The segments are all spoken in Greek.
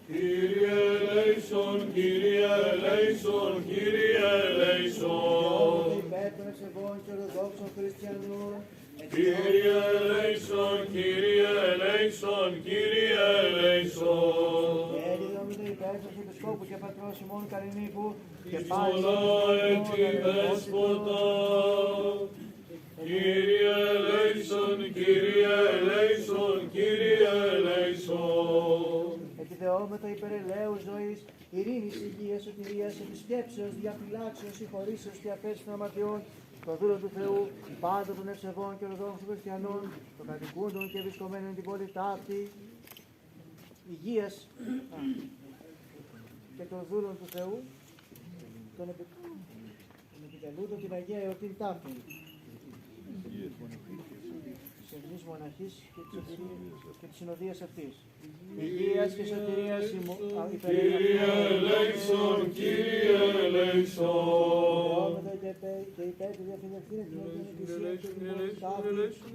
Κύριε ελέησον, Κύριε ελέησον, Κύριε ελέησον. Υπέρ των ευσεβών και ορθοδόξων χριστιανών. Κύριε ελέησον, Κύριε ελέησον, Κύριε ελέησον. Και έδιδομητο υπέρ των επισκόπου και πατρός ημών Καρινήπου και Εις πάλι πολλά έτη δέσποτα. Κύριε ελέησον, Κύριε ελέησον, Κύριε ελέησον. Επιδεώμετο υπερελαίου ζωής, ειρήνης, υγείας, σωτηρίας, επισκέψεως, διαφυλάξεως, συγχωρήσεως και αφέσεως των αμαρτιών, το δούλο του Θεού, πάντων των ευσεβών και ορθοδόξων χριστιανών, των κατοικούντων και βρισκομένων την πόλη ταύτη, υγείας και των δούλων του Θεού, των επιτελούντων την Αγία Εορτήν ταύτη. Της Αγνής Μοναχής και της συνοδείας αυτής. Υγείας και σωτηρίας Κύριε ελέησον, Κύριε ελέησον. και υπέρ του διαφυλαχθήνου της Αγίας Εκκλησίας και του Μόνου Ταύτης,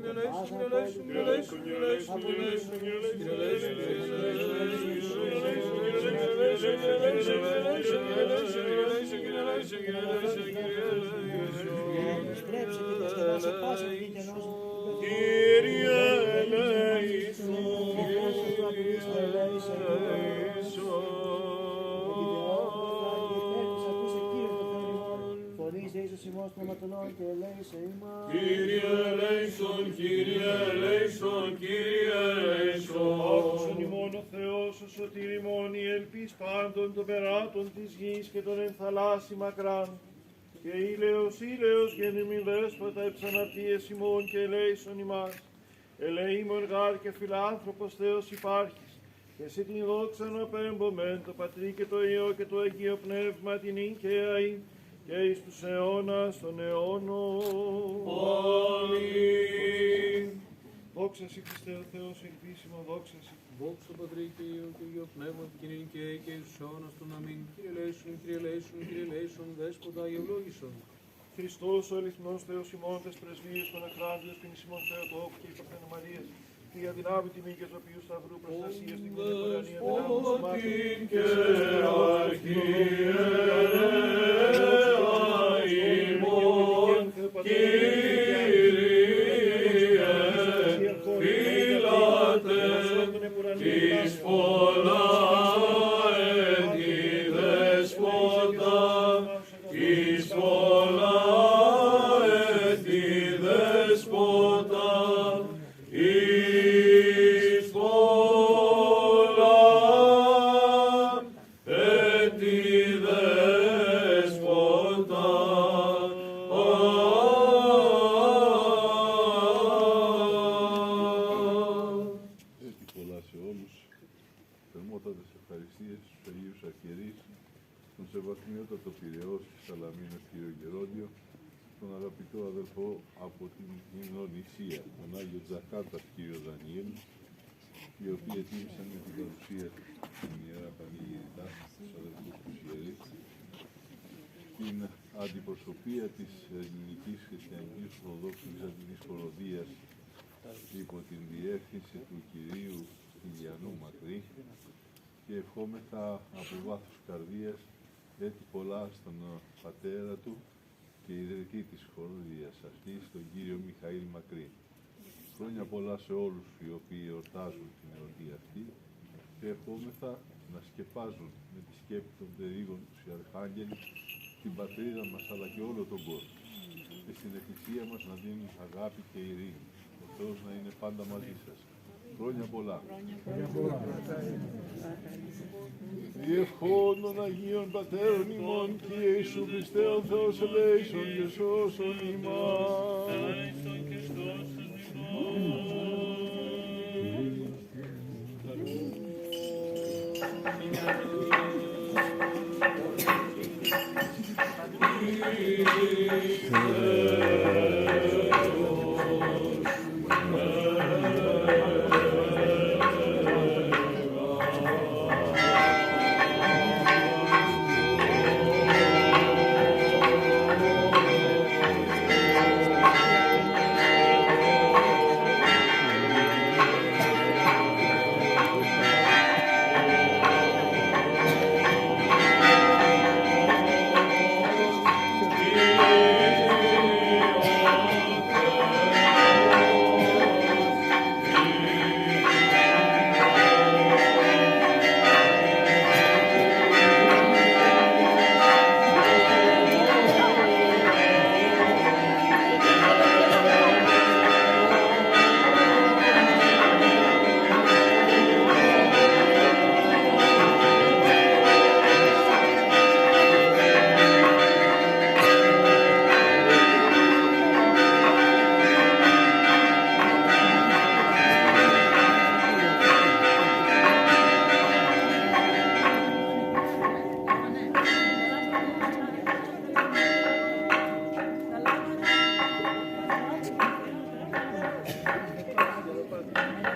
στρέψε και διασκεδάσε πάσα γη και νόσο του Παιδιού. Κύριε ελέησον. Κύριε ελέησον, Κύριε ελέησον, Κύριε ελέησον. Άκουσον ημών ο Θεός, ο σωτήρ ημών, η ελπίς πάντων των περάτων της γης και των ενθαλάσσι μακράν. Και ήλαιος γεννημήν δέσποτα εψαναρτίες ημών και ελέησον ημάς. Ελεήμων γάρ και φιλάνθρωπος Θεός υπάρχεις. Και εσύ την δόξαν απέμπομεν το Πατρί και το Υιό και το Αγίο Πνεύμα την ήκαιαη και εις τους αιώνας των αιώνων. Αμήν. Δόξα σοι Χριστέ ο Θεός ελπίσιμο, δόξα σοι. Δόξα Πατρί και Υιό και Αγίο Πνεύμα την ήκαιαη και εις τους αιώνας των αμήν. Κύριε ελέησον, Κύριε ελέησον, Κύριε ελέησον, Δέσποτα ευλόγησον. Χριστός ο αληθινός Θεός ημών τες πρεσβείες των ακράντιος και ημών Θεοτόκου και Παρθένου Μαρίας, τη αδυνάμει τιμή και ζωπίου σταυρού προστασίας στην κοινωνία Την και αρχιερέα ημών, Κύριε, φύλατε της πολλά έτη δέσποτα, της πολλά έτη δέσποτα, εις πολλά έτη δέσποτα. Έτσι πολλά σε όλους, θερμότατες ευχαριστίες στους Αγίους Αρχιερείς, τον Σεβασμιότατο Πειραιώς και Σαλαμίνος κύριο Γερόντιο, τον αγαπητό αδελφό από την Ινδονησία, τον Άγιο Τζακάρτας κύριο Δανιέλ, οι οποίοι ετοίμησαν με την παρουσία του στην Ιερά Πανηγυριτά, τους αδελφούς του Ιερείς, την αντιπροσωπεία της Ελληνικής Χριστιανικής Ορθοδόξου Βυζαντινής Χοροδίας υπό την διεύθυνση του κυρίου Ηλιανού Μακρύ, και ευχόμεθα από βάθος καρδίας έτη πολλά στον πατέρα του και ιδρυτή της χοροδίας αυτής, τον κύριο Μιχαήλ Μακρύ. Χρόνια πολλά σε όλους οι οποίοι εορτάζουν την εορτή αυτή και ευχόμεθα να σκεπάζουν με τη σκέπη των περίγων τους οι Αρχάγγελοι την πατρίδα μας αλλά και όλο τον κόσμο και στην Εκκλησία μας να δίνουν αγάπη και ειρήνη. Ο Θεός να είναι πάντα μαζί σας. Χρόνια πολλά. Διευχών των Αγίων Πατέρων ημών, Κύριε Ιησού Χριστέ ο Θεός ελέησον και σώσον ημάς. Πατρί.